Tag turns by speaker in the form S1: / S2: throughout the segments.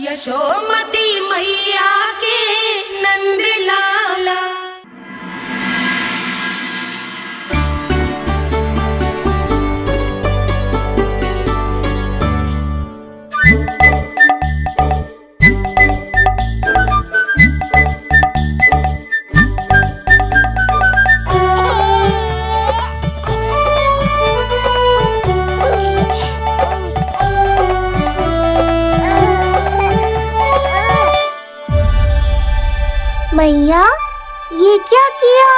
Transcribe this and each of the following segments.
S1: यशोमती मैया के नंद लाला।
S2: मैया, ये क्या किया?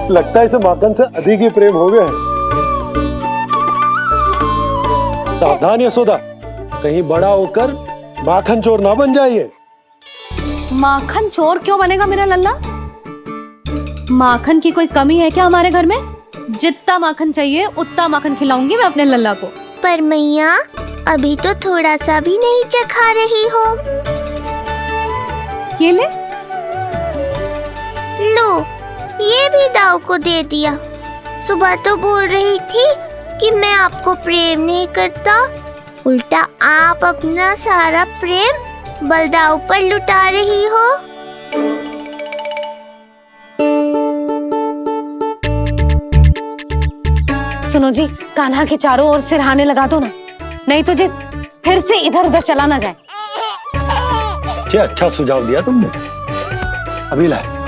S3: लगता है इसे माखन से अधिक ही प्रेम हो गया है। सावधान यशोदा, कहीं बड़ा होकर माखन चोर ना बन जाइए।
S4: माखन चोर क्यों बनेगा मेरा लल्ला? माखन की कोई कमी है क्या हमारे घर में? जितना माखन चाहिए उतना माखन खिलाऊंगी मैं अपने लल्ला को।
S2: पर मैया, अभी तो थोड़ा सा भी नहीं चखा रही हो।
S4: ये ले।
S2: लो, ये भी दाऊ को दे दिया। सुबह तो बोल रही थी कि मैं आपको प्रेम नहीं करता, उल्टा आप अपना सारा प्रेम बलदाऊ पर लुटा रही हो।
S4: सुनो जी, कान्हा के चारों ओर सिरहाने लगा दो ना, नहीं तो जी फिर से इधर उधर चला ना जाए।
S3: क्या अच्छा सुझाव दिया तुमने। अभी लाए।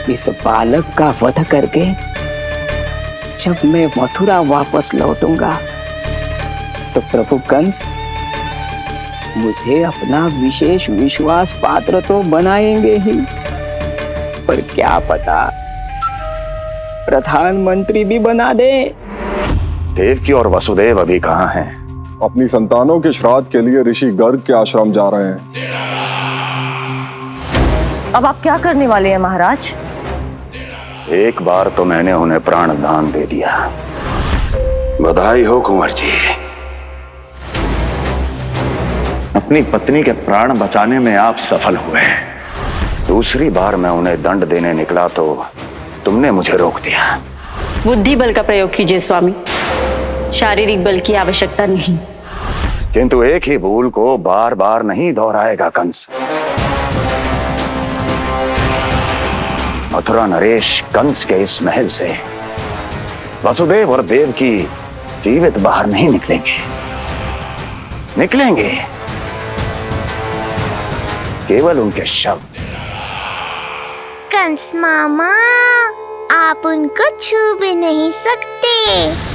S5: इस बालक का वध करके जब मैं मथुरा वापस लौटूंगा तो प्रभु कंस मुझे अपना विशेष विश्वास पात्र तो बनाएंगे ही, पर क्या पता प्रधानमंत्री भी बना दे।
S6: देवकी और वसुदेव अभी कहाँ हैं?
S7: अपनी संतानों के श्राद्ध के लिए ऋषि गर्ग के आश्रम जा रहे हैं।
S4: अब आप क्या करने वाले हैं महाराज?
S6: एक बार तो मैंने उन्हें प्राण दान दे दिया। बधाई हो कुंवर जी, अपनी पत्नी के प्राण बचाने में आप सफल हुए। दूसरी बार मैं उन्हें दंड देने निकला तो तुमने मुझे रोक दिया।
S8: बुद्धि बल का प्रयोग कीजिए स्वामी, शारीरिक बल की आवश्यकता नहीं।
S6: किंतु एक ही भूल को बार बार नहीं दोहराएगा कंस। मथुरा नरेश कंस के इस महल से वसुदेव और देवकी जीवित बाहर नहीं निकलेंगे, केवल उनके शव।
S2: कंस मामा, आप उनको छू भी नहीं सकते।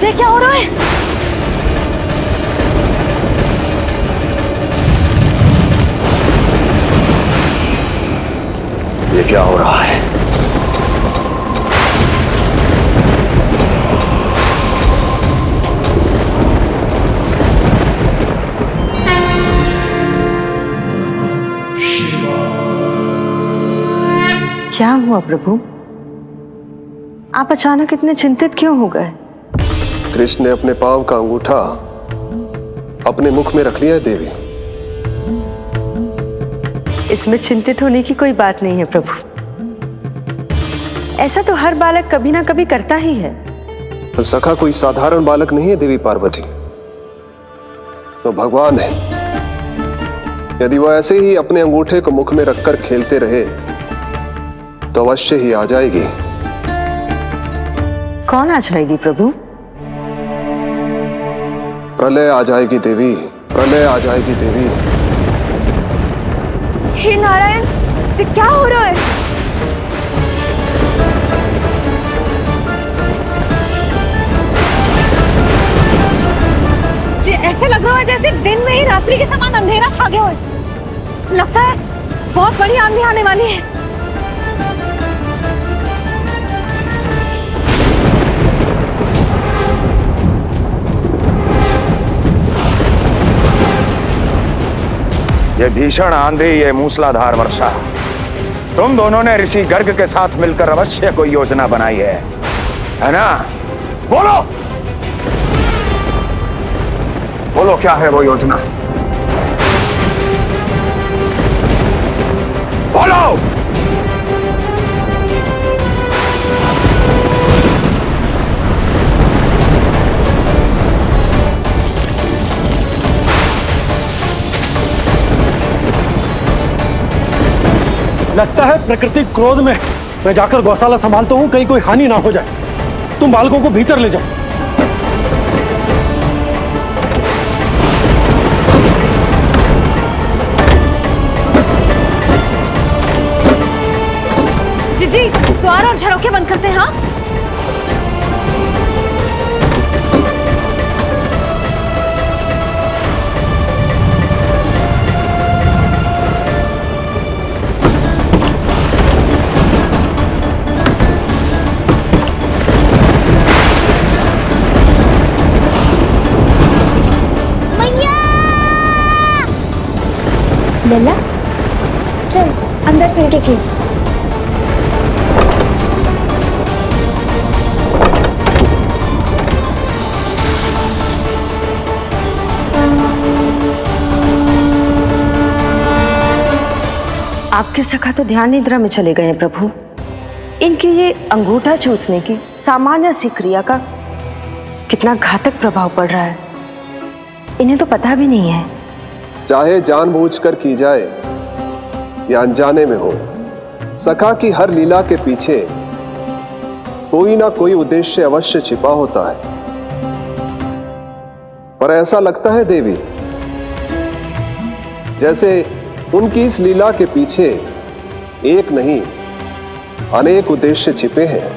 S4: ये क्या हो रहा है?
S6: ये क्या हो रहा है?
S8: क्या हुआ प्रभु? आप अचानक इतने चिंतित क्यों हो गए?
S7: कृष्ण ने अपने पांव का अंगूठा अपने मुख में रख लिया है देवी।
S8: इसमें चिंतित होने की कोई बात नहीं है प्रभु। ऐसा तो हर बालक कभी ना कभी करता ही है।
S7: तो सखा कोई साधारण बालक नहीं है देवी पार्वती, तो भगवान है। यदि वह ऐसे ही अपने अंगूठे को मुख में रखकर खेलते रहे तो अवश्य ही आ जाएगी।
S8: कौन आ जाएगी प्रभु?
S7: प्रलय आ जाएगी देवी, प्रलय आ जाएगी देवी।
S4: हे नारायण, ये क्या हो रहा है? ये ऐसे लग रहा है जैसे दिन में ही रात्रि के समान अंधेरा छा गया हो। लगता है बहुत बड़ी आंधी आने वाली है।
S6: ये भीषण आंधी, ये मूसलाधार वर्षा, तुम दोनों ने ऋषि गर्ग के साथ मिलकर अवश्य कोई योजना बनाई है ना? बोलो बोलो, क्या है वो योजना? बोलो।
S3: लगता है प्रकृति क्रोध में। मैं जाकर गौशाला संभालता हूँ, कहीं कोई हानि ना हो जाए। तुम बालकों को भीतर ले जाओ।
S4: जी, द्वार और झरोखे बंद करते हैं। हाँ,
S2: लल्ला, चल अंदर चल के खेल।
S8: आपके सखा तो ध्यान निद्रा में चले गए हैं प्रभु। इनके ये अंगूठा चूसने की सामान्य सी क्रिया का कितना घातक प्रभाव पड़ रहा है, इन्हें तो पता भी नहीं है।
S7: चाहे जानबूझकर की जाए या अनजाने में हो, सखा की हर लीला के पीछे कोई ना कोई उद्देश्य अवश्य छिपा होता है। पर ऐसा लगता है देवी जैसे उनकी इस लीला के पीछे एक नहीं अनेक उद्देश्य छिपे हैं।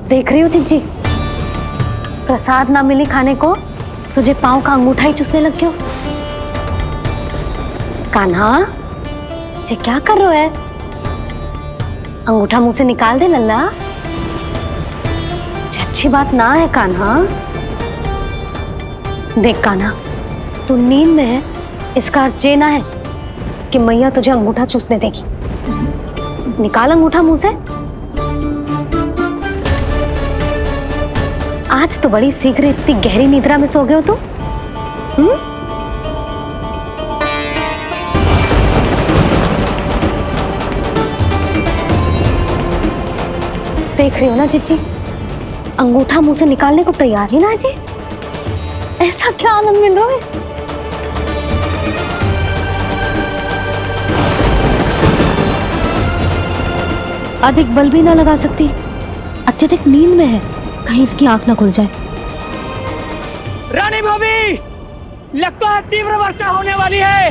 S4: देख रही हो चिज्जी, प्रसाद ना मिली खाने को, तुझे पांव का अंगूठा ही चूसने लग गयो। कान्हा, ये क्या कर रहे है? अंगूठा मुंह से निकाल दे लल्ला। अच्छी बात ना है कान्हा। देख कान्हा, तू नींद में है, इसका अर्थ ये ना है कि मैया तुझे अंगूठा चूसने देगी। निकाल अंगूठा मुंह से। आज तो बड़ी शीघ्र इतनी गहरी निद्रा में सो गए हो तुम। देख रही हो ना चिच्ची, अंगूठा मुंह से निकालने को तैयार ही ना जी। ऐसा क्या आनंद मिल रहा है। अधिक बल भी ना लगा सकती, अत्यधिक नींद में है, कहीं इसकी आंख ना खुल जाए।
S9: रानी भाभी, लगता है तीव्र वर्षा होने वाली है।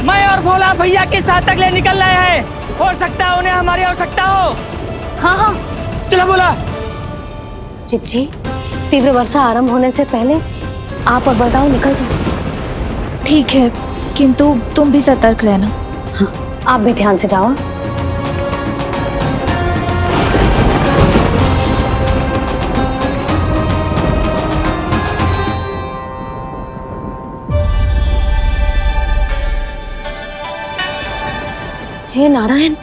S9: मैं और भोला भैया के साथ अगले निकल रहे हैं। हो सकता है उन्हें हमारी आवश्यकता हो।
S4: हाँ हाँ
S9: चलो भोला।
S4: चिच्ची, तीव्र वर्षा आरंभ होने से पहले आप और बरदाऊ निकल जाओ।
S10: ठीक है, किंतु तुम भी सतर्क रहना।
S4: हाँ, आप भी ध्यान से जाओ। हे नारायण,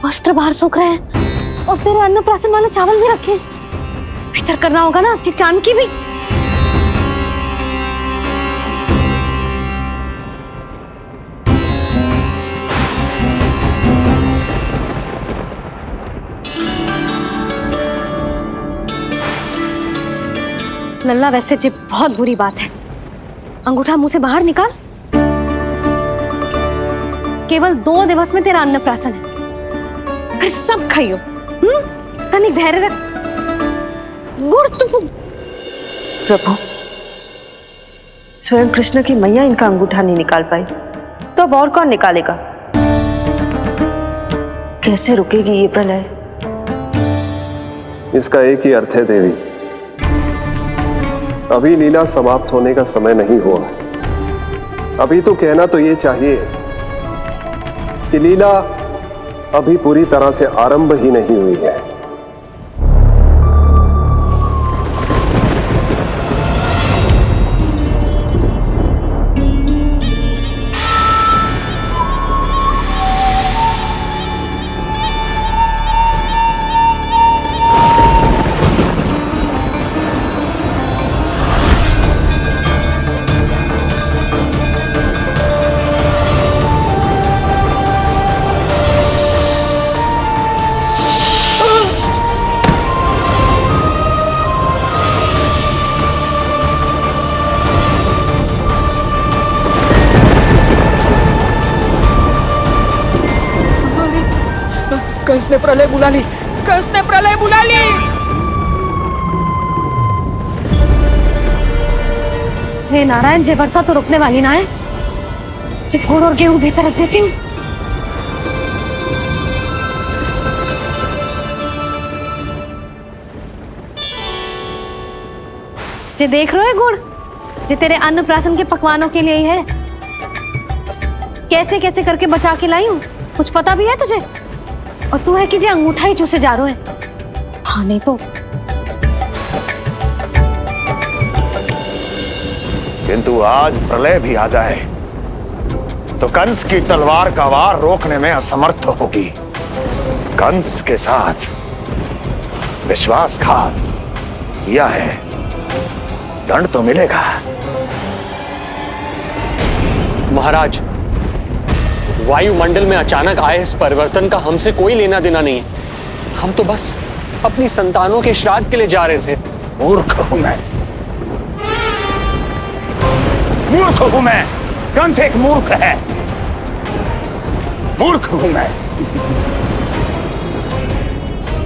S4: वस्त्र बाहर सूख रहे हैं और तेरे अन्नप्राशन वाले चावल भी रखे हैं। भीतर करना होगा ना चिचान की भी। लल्ला, वैसे जी बहुत बुरी बात है। अंगूठा मुंह से बाहर निकाल। केवल 2 दिवस में तेरा अन्नप्राशन है, फिर सब खाइयो। तनिक धैर्य रख। गुड़ तुम।
S8: प्रभु, स्वयं कृष्ण की मैया इनका अंगूठा नहीं निकाल पाई, तो अब और कौन निकालेगा? कैसे रुकेगी ये प्रलय?
S7: इसका एक ही अर्थ है देवी, अभी लीला समाप्त होने का समय नहीं हुआ। अभी तो कहना तो ये चाहिए कि लीला अभी पूरी तरह से आरंभ ही नहीं हुई है।
S9: कंस ने प्रलय बुला ली। कंस ने प्रलय बुला ली।
S4: हे नारायण, जे वर्षा तो रुकने वाली ना है। जे गुड़ और गेहूं भीतर रख देती हूँ। जे देख रहे हो गुड़, जे तेरे अन्नप्राशन के पकवानों के लिए ही है। कैसे कैसे करके बचा के लाई हूँ, कुछ पता भी है तुझे? और तू है कि जे अंगूठा ही चूसे जा रहे है। हाँ नहीं तो।
S6: किंतु आज प्रलय भी आ जाए तो कंस की तलवार का वार रोकने में असमर्थ होगी। कंस के साथ विश्वासघात किया है, दंड तो मिलेगा।
S11: महाराज, वायुमंडल में अचानक आए इस परिवर्तन का हमसे कोई लेना देना नहीं है। हम तो बस अपनी संतानों के श्राद्ध के लिए जा रहे थे।
S6: मूर्ख हूं मैं, मूर्ख हूं मैं। कंस एक मूर्ख है, मूर्ख हूं मैं।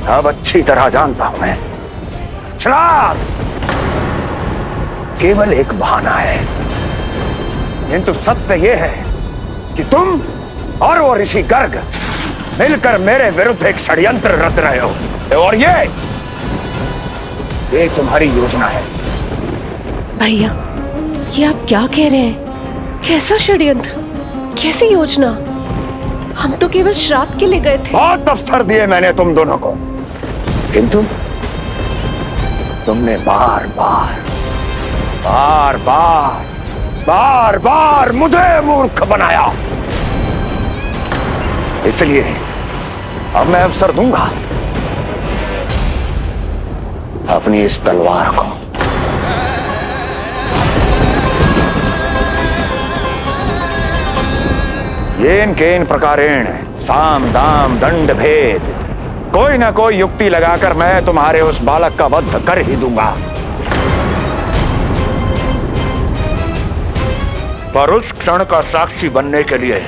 S6: अब अच्छी तरह जानता हूं मैं, श्राद्ध केवल एक बहाना है। किंतु सत्य यह है कि तुम और वो ऋषि गर्ग मिलकर मेरे विरुद्ध एक षड्यंत्र रच रहे हो, और ये तुम्हारी योजना है।
S10: भैया, ये आप क्या कह रहे हैं? कैसा षड्यंत्र, कैसी योजना? हम तो केवल श्राद्ध के लिए गए थे।
S6: बहुत अवसर दिए मैंने तुम दोनों को, किंतु तुमने बार बार बार बार बार बार मुझे मूर्ख बनाया। इसलिए अब मैं अवसर दूंगा अपनी इस तलवार को। येन केन प्रकारेण साम दाम दंड भेद, कोई ना कोई युक्ति लगाकर मैं तुम्हारे उस बालक का वध कर ही दूंगा। पर उस क्षण का साक्षी बनने के लिए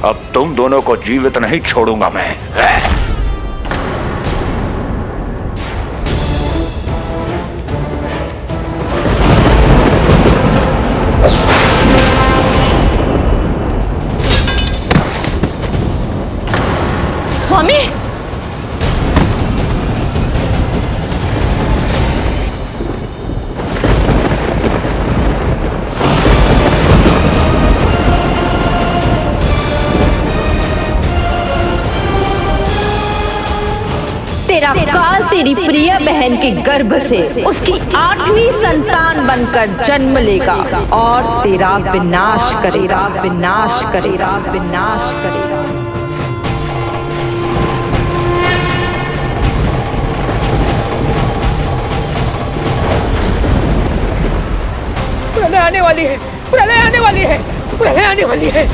S6: अब तुम दोनों को जीवित नहीं छोड़ूंगा मैं।
S1: स्वामी,
S12: तेरा काल तेरी प्रिय बहन के गर्भ से उसकी 8वीं संतान बनकर जन्म लेगा और तेरा विनाश करेगा, विनाश करेगा, विनाश करेगा।
S9: प्रलय आने वाली है, प्रलय आने वाली है, प्रलय आने वाली है।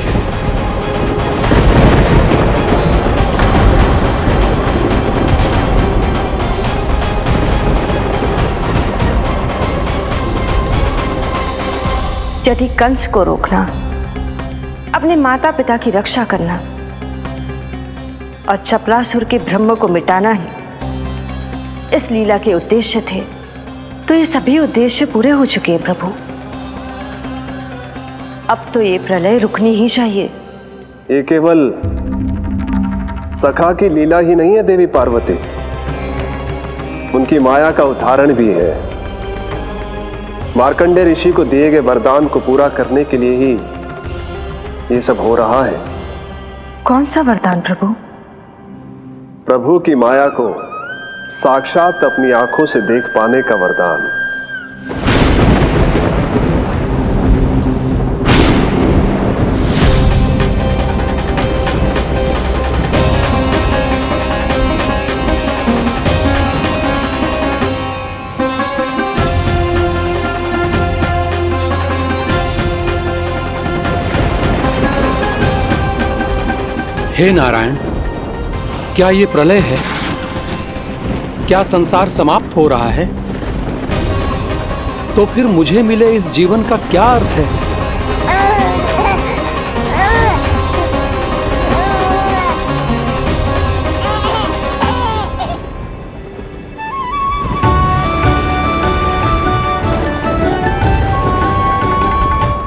S8: यदि कंस को रोकना, अपने माता पिता की रक्षा करना और चपलासुर के ब्रह्म को मिटाना ही इस लीला के उद्देश्य थे, तो ये सभी उद्देश्य पूरे हो चुके हैं प्रभु। अब तो ये प्रलय रुकनी ही चाहिए।
S7: ये केवल सखा की लीला ही नहीं है देवी पार्वती, उनकी माया का उदाहरण भी है। मार्कंडेय ऋषि को दिए गए वरदान को पूरा करने के लिए ही ये सब हो रहा है।
S8: कौन सा वरदान प्रभु?
S7: प्रभु की माया को साक्षात अपनी आंखों से देख पाने का वरदान।
S13: हे नारायण, क्या ये प्रलय है? क्या संसार समाप्त हो रहा है? तो फिर मुझे मिले इस जीवन का क्या अर्थ है?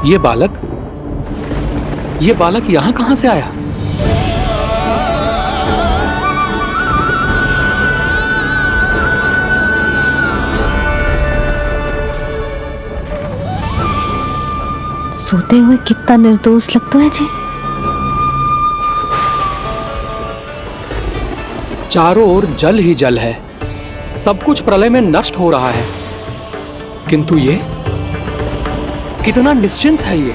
S13: ये बालक यहां कहां से आया?
S4: सोते हुए कितना निर्दोष लगता है जी।
S13: चारों ओर जल ही जल है, सब कुछ प्रलय में नष्ट हो रहा है, किंतु ये कितना निश्चिंत है ये।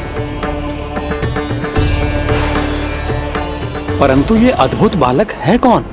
S13: परंतु ये अद्भुत बालक है कौन?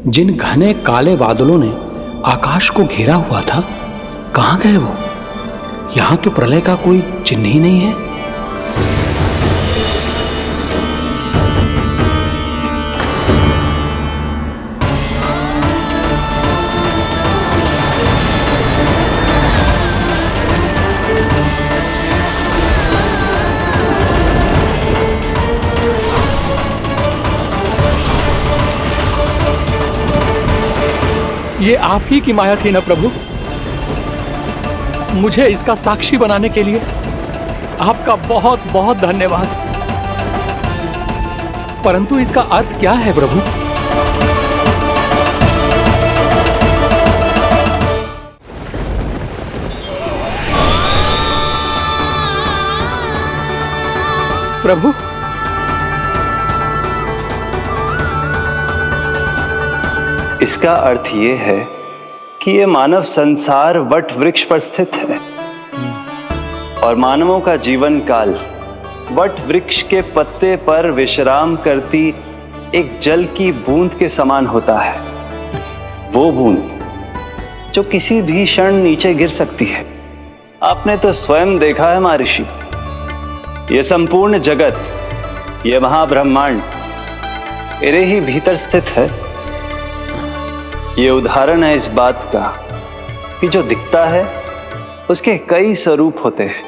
S13: जिन घने काले बादलों ने आकाश को घेरा हुआ था, कहां गए वो? यहां तो प्रलय का कोई चिन्ह ही नहीं है। ये आप ही की माया थी ना प्रभु? मुझे इसका साक्षी बनाने के लिए आपका बहुत बहुत धन्यवाद। परंतु इसका अर्थ क्या है प्रभु? प्रभु,
S14: इसका अर्थ ये है कि ये मानव संसार वट वृक्ष पर स्थित है और मानवों का जीवन काल वट वृक्ष के पत्ते पर विश्राम करती एक जल की बूंद के समान होता है। वो बूंद जो किसी भी क्षण नीचे गिर सकती है। आपने तो स्वयं देखा है महर्षि, ये संपूर्ण जगत, ये महाब्रह्मांड मेरे ही भीतर स्थित है। ये उदाहरण है इस बात का कि जो दिखता है उसके कई स्वरूप होते हैं।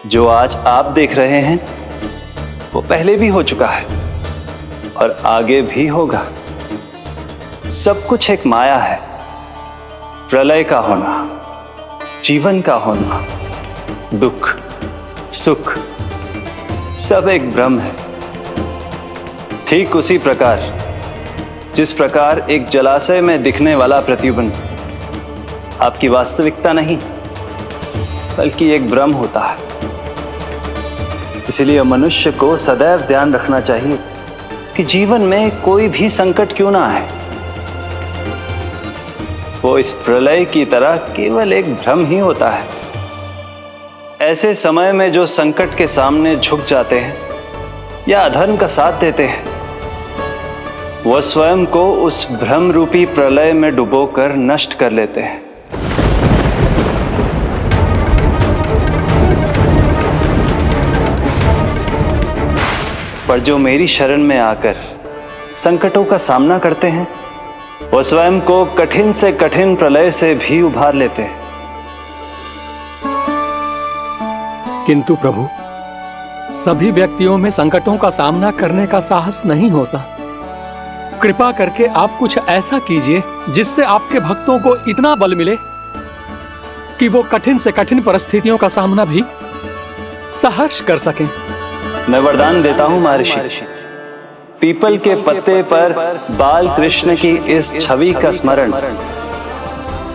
S14: जो आज आप देख रहे हैं वो पहले भी हो चुका है और आगे भी होगा। सब कुछ एक माया है। प्रलय का होना, जीवन का होना, दुख, सुख, सब एक भ्रम है। ठीक उसी प्रकार जिस प्रकार एक जलाशय में दिखने वाला प्रतिबिंब आपकी वास्तविकता नहीं बल्कि एक भ्रम होता है। इसलिए मनुष्य को सदैव ध्यान रखना चाहिए कि जीवन में कोई भी संकट क्यों ना आए, वो इस प्रलय की तरह केवल एक भ्रम ही होता है। ऐसे समय में जो संकट के सामने झुक जाते हैं या अधर्म का साथ देते हैं, वह स्वयं को उस भ्रम रूपी प्रलय में डुबोकर नष्ट कर लेते हैं। पर जो मेरी शरण में आकर संकटों का सामना करते हैं, वह स्वयं को कठिन से कठिन प्रलय से भी उभार लेते हैं।
S13: किंतु प्रभु, सभी व्यक्तियों में संकटों का सामना करने का साहस नहीं होता। कृपा करके आप कुछ ऐसा कीजिए जिससे आपके भक्तों को इतना बल मिले कि वो कठिन से कठिन परिस्थितियों का सामना भी सहर्ष कर सकें।
S14: मैं वरदान देता हूं महर्षि, पीपल के पत्ते पर बाल कृष्ण की इस छवि का स्मरण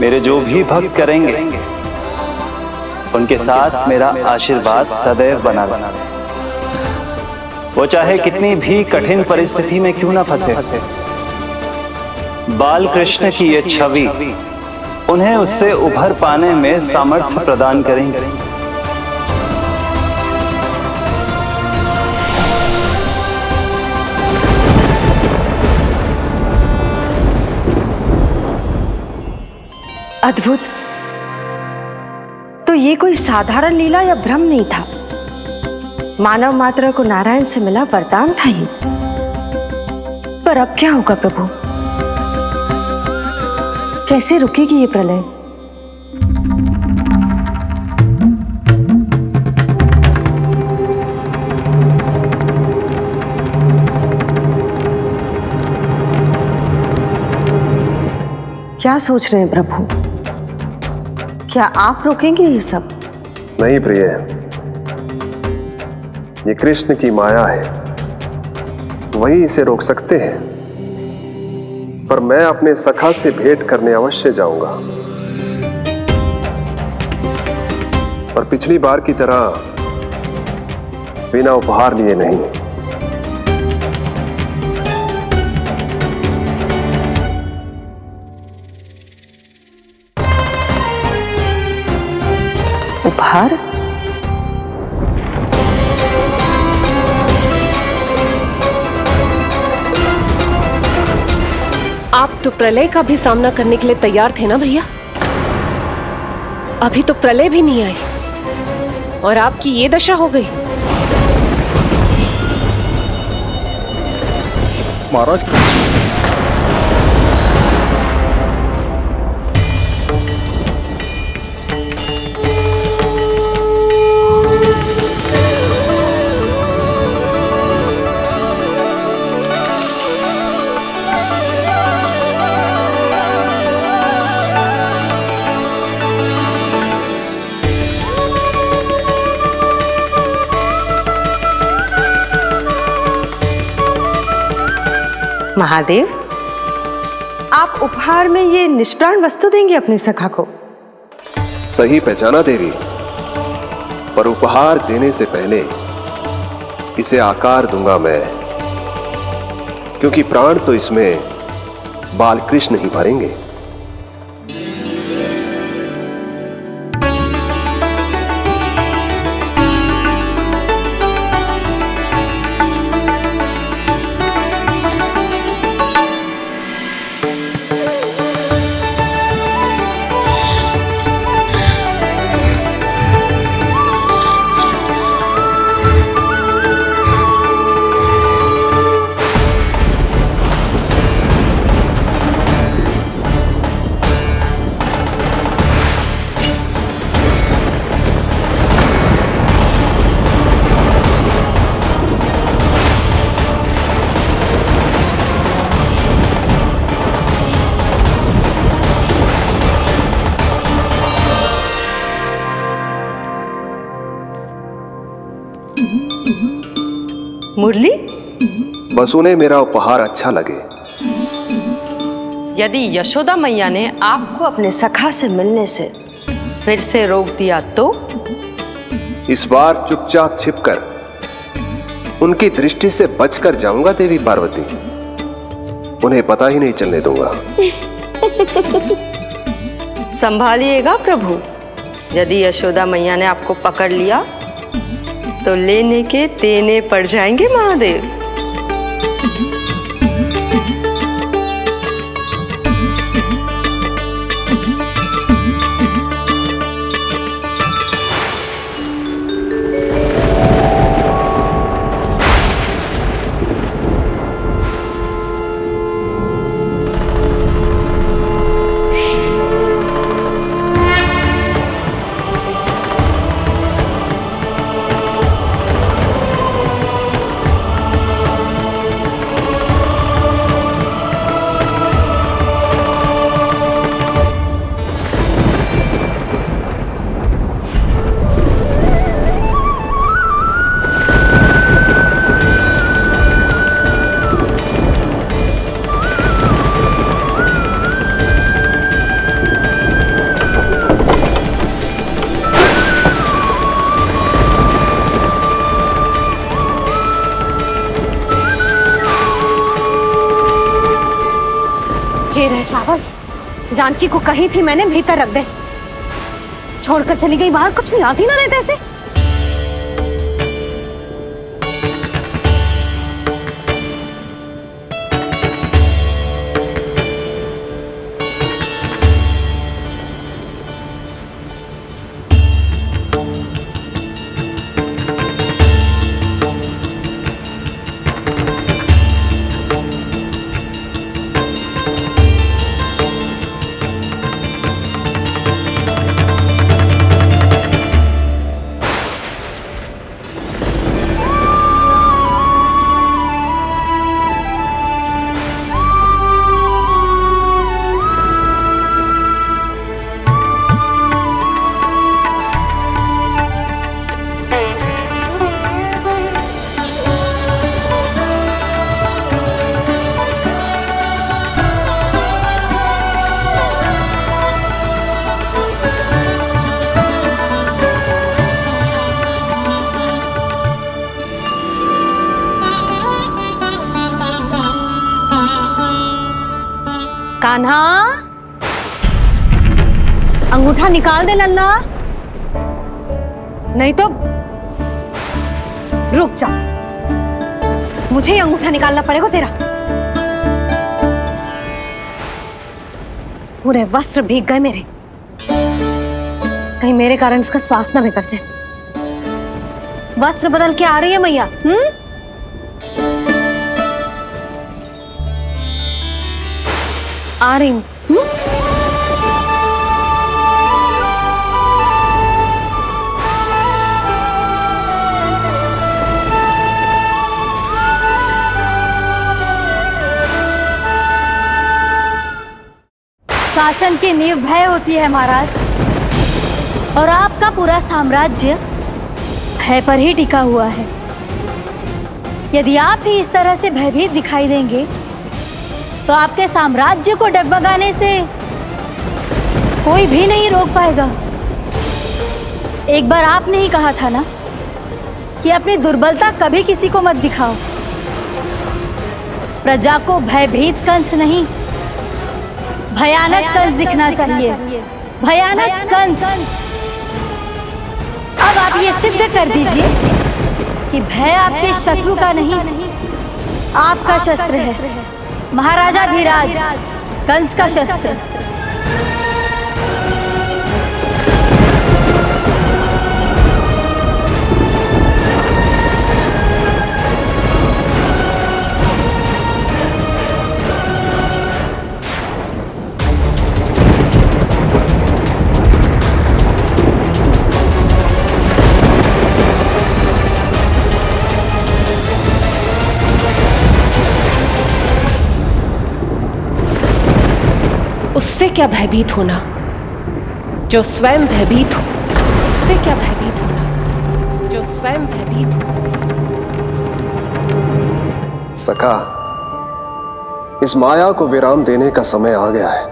S14: मेरे जो भी भक्त करेंगे उनके साथ मेरा आशीर्वाद सदैव बना रहे। वो चाहे कितनी भी कठिन परिस्थिति में क्यों ना फंसे, बाल कृष्ण की ये छवि उन्हें उससे उभर पाने में सामर्थ्य प्रदान करेंगे।
S8: अद्भुत। तो ये कोई साधारण लीला या भ्रम नहीं था, मानव मात्र को नारायण से मिला वरदान था ये। पर अब क्या होगा प्रभु? कैसे रुकेगी ये प्रलय? क्या सोच रहे हैं प्रभु? क्या आप रोकेंगे ये सब?
S7: नहीं प्रिय, ये कृष्ण की माया है, वही इसे रोक सकते हैं। पर मैं अपने सखा से भेंट करने अवश्य जाऊंगा। पर पिछली बार की तरह बिना उपहार लिए नहीं।
S8: उपहार?
S10: आप तो प्रलय का भी सामना करने के लिए तैयार थे ना भैया? अभी तो प्रलय भी नहीं आई और आपकी ये दशा हो गई।
S3: महाराज,
S8: महादेव, आप उपहार में ये निष्प्राण वस्तु देंगे अपने सखा को?
S7: सही पहचाना देवी, पर उपहार देने से पहले इसे आकार दूंगा मैं, क्योंकि प्राण तो इसमें बाल कृष्ण ही भरेंगे।
S8: मुरली,
S7: बस उन्हें मेरा उपहार अच्छा लगे।
S8: यदि यशोदा मैया ने आपको अपने सखा से मिलने से फिर से रोक दिया तो?
S7: इस बार चुपचाप छिपकर उनकी दृष्टि से बचकर जाऊंगा देवी पार्वती, उन्हें पता ही नहीं चलने दूंगा।
S8: संभालिएगा प्रभु, यदि यशोदा मैया ने आपको पकड़ लिया तो लेने के देने पड़ जाएंगे महादेव।
S4: ये रहे चावल, जानकी को कही थी मैंने भीतर रख दे, छोड़कर चली गई बाहर, कुछ याद ही ना रहते ऐसे। कान्हा, अंगूठा निकाल दे लल्ला, नहीं तो रुक जा, मुझे ही अंगूठा निकालना पड़ेगा तेरा। पूरे वस्त्र भीग गए मेरे, कहीं मेरे कारण इसका श्वास न बिगड़ जाए। वस्त्र बदल के आ रही है मैया। आ रही हूं।
S2: शासन की नींव भय होती है महाराज, और आपका पूरा साम्राज्य भय पर ही टिका हुआ है। यदि आप ही इस तरह से भयभीत दिखाई देंगे
S4: तो आपके साम्राज्य को डगमगाने से कोई भी नहीं रोक पाएगा। एक बार आपने ही कहा था ना कि अपनी दुर्बलता कभी किसी को मत दिखाओ। प्रजा को भयभीत कंस नहीं, भयानक कंस दिखना चाहिए, भयानक कंस। अब आप ये सिद्ध कर दीजिए कि भय आपके शत्रु का नहीं, आपका शस्त्र है। महाराजा धीराज, कंस का शस्त्र।
S10: उससे क्या भयभीत होना जो स्वयं भयभीत हो, उससे क्या भयभीत होना जो स्वयं भयभीत हो।
S7: सखा, इस माया को विराम देने का समय आ गया है।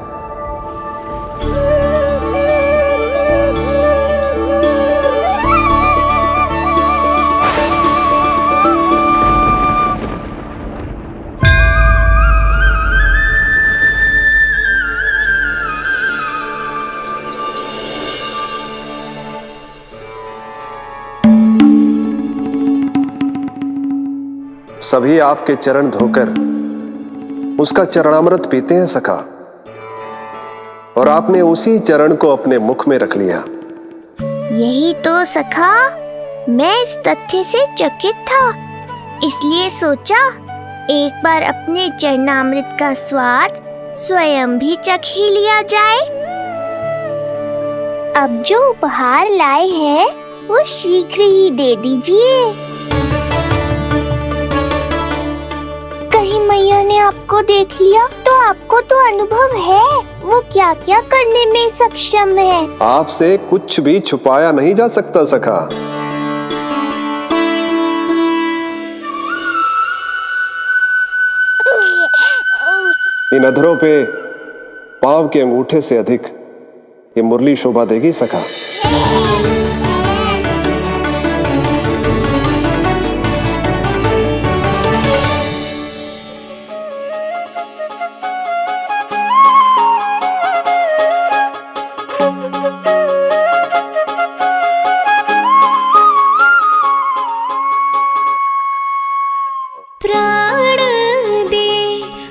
S7: सभी आपके चरण धोकर उसका चरणामृत पीते हैं सखा, और आपने उसी चरण को अपने मुख में रख लिया।
S2: यही तो सखा, मैं इस तथ्य से चकित था, इसलिए सोचा एक बार अपने चरणामृत का स्वाद स्वयं भी चख ही लिया जाए। अब जो उपहार लाए हैं वो शीघ्र ही दे दीजिए। कहीं मैया ने आपको देख लिया तो आपको तो अनुभव है वो क्या क्या करने में सक्षम है।
S7: आपसे कुछ भी छुपाया नहीं जा सकता सखा। इन अधरों पे पांव के अंगूठे से अधिक ये मुरली शोभा देगी सखा।
S1: प्राण दे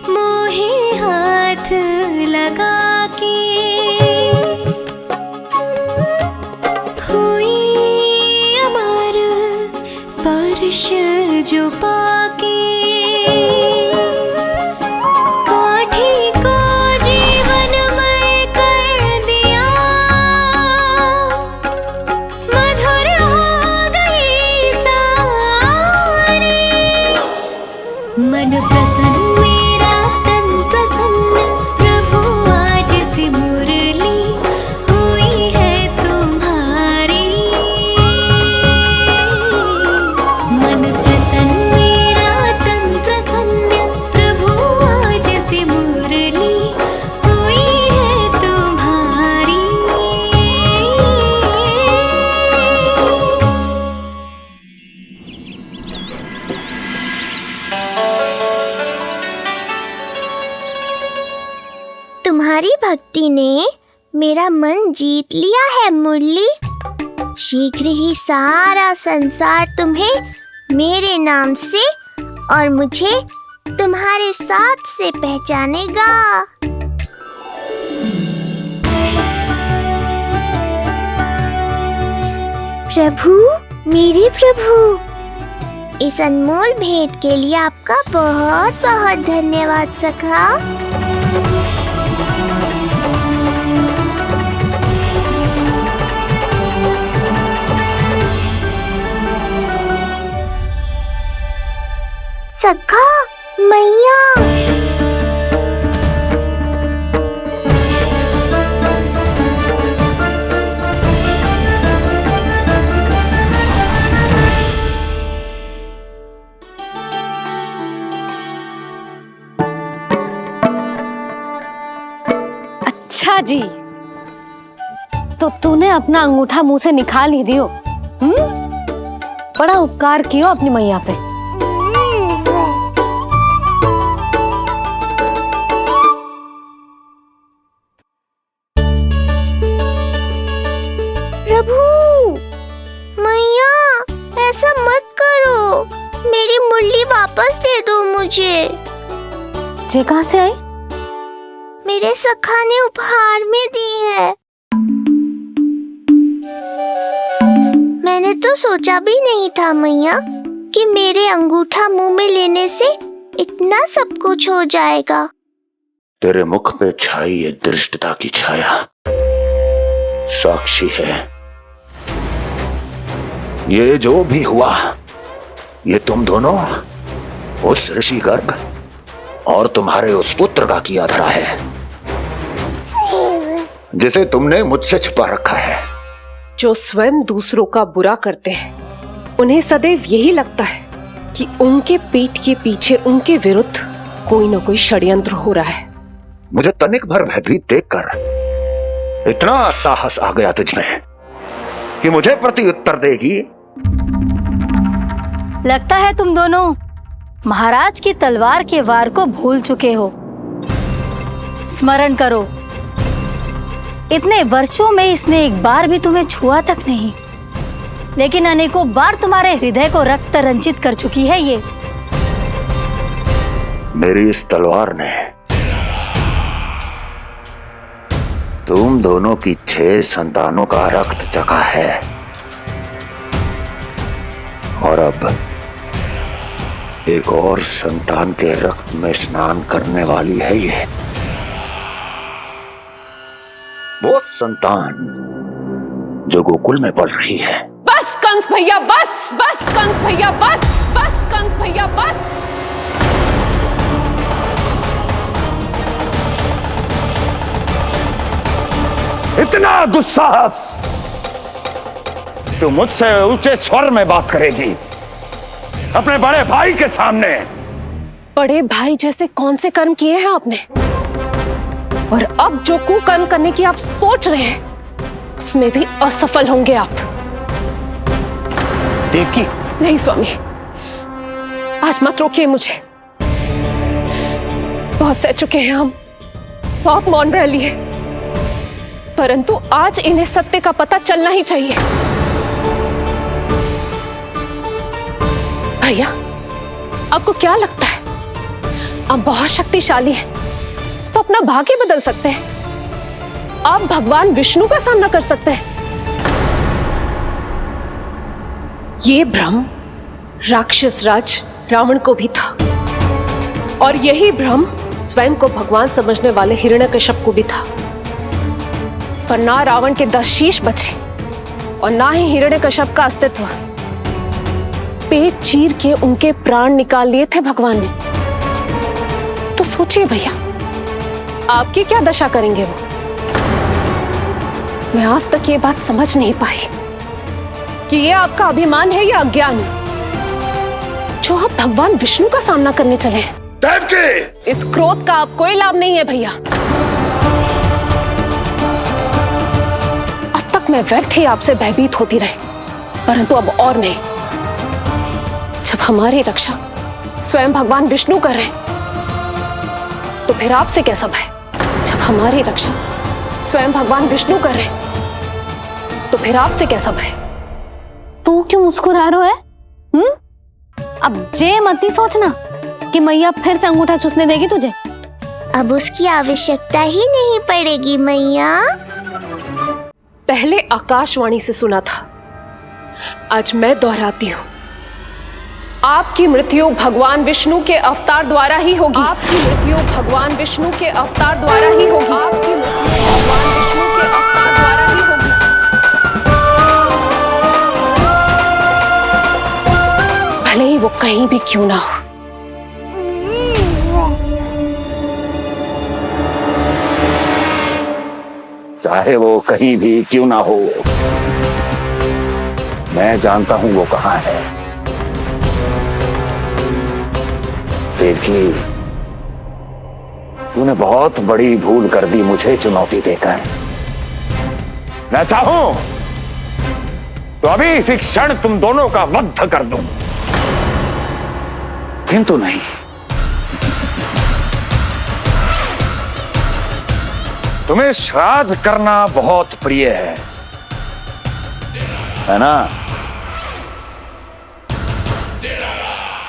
S1: मोहे हाथ लगा के, हुई अमर स्पर्श जो पाके, काठी को जीवनमय कर दिया, मधुर हो गई सारी। मन प्रसन्न मेरा तन प्रसन्न, प्रभु आज से मुरली हुई है तुम्हारी। मन प्रसन्न मेरा तन प्रसन्न, प्रभु आज से मुरली हुई है तुम्हारी।
S2: तुम्हारी भक्ति ने मेरा मन जीत लिया है मुरली। शीघ्र ही सारा संसार तुम्हें मेरे नाम से और मुझे तुम्हारे साथ से पहचानेगा। प्रभु, मेरे प्रभु, इस अनमोल भेंट के लिए आपका बहुत बहुत धन्यवाद सखा। सखा, मैया,
S4: अच्छा जी, तो तूने अपना अंगूठा मुंह से निकाल ही दियो। बड़ा उपकार कियो अपनी मैया पे।
S2: प्रभु, मैया ऐसा मत करो, मेरी मुरली वापस दे दो मुझे।
S4: ये कहाँ से आई?
S2: मेरे सखा ने उपहार में दी है। मैंने तो सोचा भी नहीं था मैया कि मेरे अंगूठा मुंह में लेने से इतना सब कुछ हो जाएगा।
S6: तेरे मुख पे छाई ये दृष्टता की छाया साक्षी है। ये जो भी हुआ, ये तुम दोनों, उस ऋषि गर्ग और तुम्हारे उस पुत्र का किया धरा है, जिसे तुमने मुझसे छुपा रखा है।
S10: जो स्वयं दूसरों का बुरा करते हैं, उन्हें सदैव यही लगता है कि उनके पीठ के पीछे उनके विरुद्ध कोई न कोई षड्यंत्र हो रहा है।
S6: मुझे तनिक भर भयभीत देखकर इतना साहस आ गया तुझमें कि मुझे प्रति उत्तर देगी।
S4: लगता है तुम दोनों महाराज की तलवार के वार को भूल चुके हो। स्मरण करो, इतने वर्षों में इसने एक बार भी तुम्हें छुआ तक नहीं, लेकिन अनेकों बार तुम्हारे हृदय को रक्त रंजित कर चुकी है ये।
S6: मेरी इस तलवार ने तुम दोनों की 6 संतानों का रक्त चखा है, और अब एक और संतान के रक्त में स्नान करने वाली है ये। वो संतान जो गोकुल में पल रही है।
S10: बस कंस भैया बस, बस कंस भैया बस, बस कंस भैया बस।
S6: इतना दुस्साहस, तू मुझसे ऊंचे स्वर में बात करेगी अपने बड़े भाई के सामने?
S10: बड़े भाई जैसे कौन से कर्म किए हैं आपने, और अब जो कुकर्म करने की आप सोच रहे हैं उसमें भी असफल होंगे आप।
S11: देवकी,
S10: नहीं स्वामी, आज मत रोकिए मुझे। बहुत सह चुके हैं हम, आप मौन रह लिए, परंतु आज इन्हें सत्य का पता चलना ही चाहिए। भैया, आपको क्या लगता है आप बहुत शक्तिशाली हैं, तो अपना भाग्य बदल सकते हैं? आप भगवान विष्णु का सामना कर सकते हैं। ये भ्रम राक्षस राज रावण को भी था, और यही भ्रम स्वयं को भगवान समझने वाले हिरण्यकश्यप को भी था। पर ना रावण के 10 शीश बचे और ना ही हिरण्यकश्यप का अस्तित्व। पेट चीर के उनके प्राण निकाल लिए थे भगवान ने। तो सोचिए भैया, आपकी क्या दशा करेंगे वो? मैं आज तक ये बात समझ नहीं पाई कि ये आपका अभिमान है या अज्ञान, जो आप भगवान विष्णु का सामना करने चले हैं। देवकी! इस क्रोध का आप कोई लाभ नहीं है भैया। अब तक मैं व्यर्थ ही आपसे भयभीत होती रही, परंतु अब और नहीं। जब हमारी रक्षा स्वयं भगवान विष्णु कर रहे हैं, तो फिर आपसे कैसा भय? जब हमारी रक्षा स्वयं भगवान विष्णु कर रहे हैं, तो फिर आपसे कैसा भय?
S4: तू क्यों मुस्कुरा रहा है? अब जे मत ही सोचना कि मैया फिर से अंगूठा चूसने देगी तुझे।
S2: अब उसकी आवश्यकता ही नहीं पड़ेगी मैया।
S10: पहले आकाशवाणी से सुना था, आज मैं दोहराती हूँ। आपकी मृत्यु भगवान विष्णु के अवतार द्वारा ही होगी। आपकी मृत्यु भगवान विष्णु के अवतार द्वारा ही होगी। आपकी मृत्यु भगवान विष्णु के अवतार द्वारा ही होगी। भले ही वो कहीं भी क्यों ना हो।
S6: चाहे वो कहीं भी क्यों ना हो, मैं जानता हूं वो कहां है। देखिए, तूने बहुत बड़ी भूल कर दी मुझे चुनौती देकर। मैं चाहूं तो अभी इसी क्षण तुम दोनों का वध कर दूं, किंतु नहीं। तुम्हें श्राद्ध करना बहुत प्रिय है ना?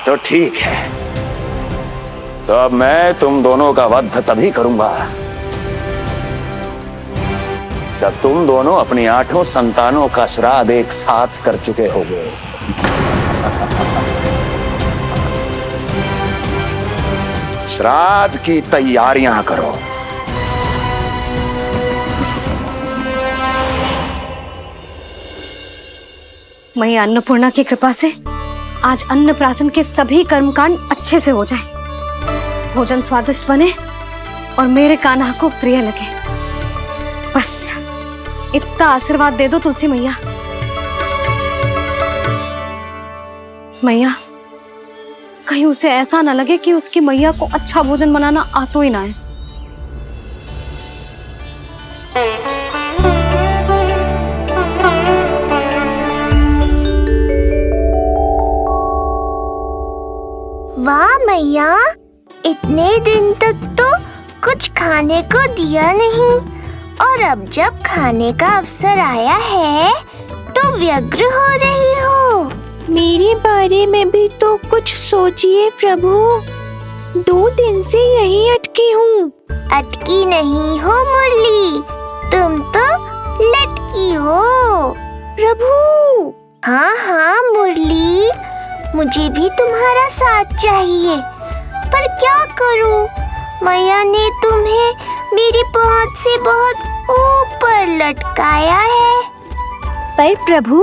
S6: तो ठीक है, तो अब मैं तुम दोनों का वध तभी करूंगा जब तुम दोनों अपनी 8 संतानों का श्राद्ध एक साथ कर चुके होगे। श्राद्ध की तैयारियां करो।
S4: मैया अन्नपूर्णा की कृपा से आज अन्नप्राशन के सभी कर्मकांड अच्छे से हो जाए, भोजन स्वादिष्ट बने और मेरे कान्हा को प्रिय लगे। बस इतना आशीर्वाद दे दो तुलसी मैया। मैया, कहीं उसे ऐसा ना लगे कि उसकी मैया को अच्छा भोजन बनाना आतो ही ना है।
S2: वाह मैया, इतने दिन तक तो कुछ खाने को दिया नहीं, और अब जब खाने का अवसर आया है तो व्यग्र हो रही हो।
S15: मेरे बारे में भी तो कुछ सोचिए प्रभु, 2 दिन से यही अटकी हूँ।
S2: अटकी नहीं हो मुरली, तुम तो लटकी हो।
S15: प्रभु।
S2: हाँ हाँ मुरली, मुझे भी तुम्हारा साथ चाहिए, पर क्या करूं? मैया ने तुम्हें मेरी पहुंच से बहुत ऊपर लटकाया है।
S15: पर प्रभु,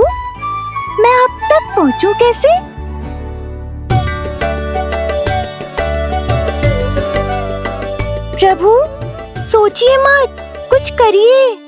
S15: मैं अब तक पहुंचूं कैसे? प्रभु, सोचिए मत, कुछ करिए।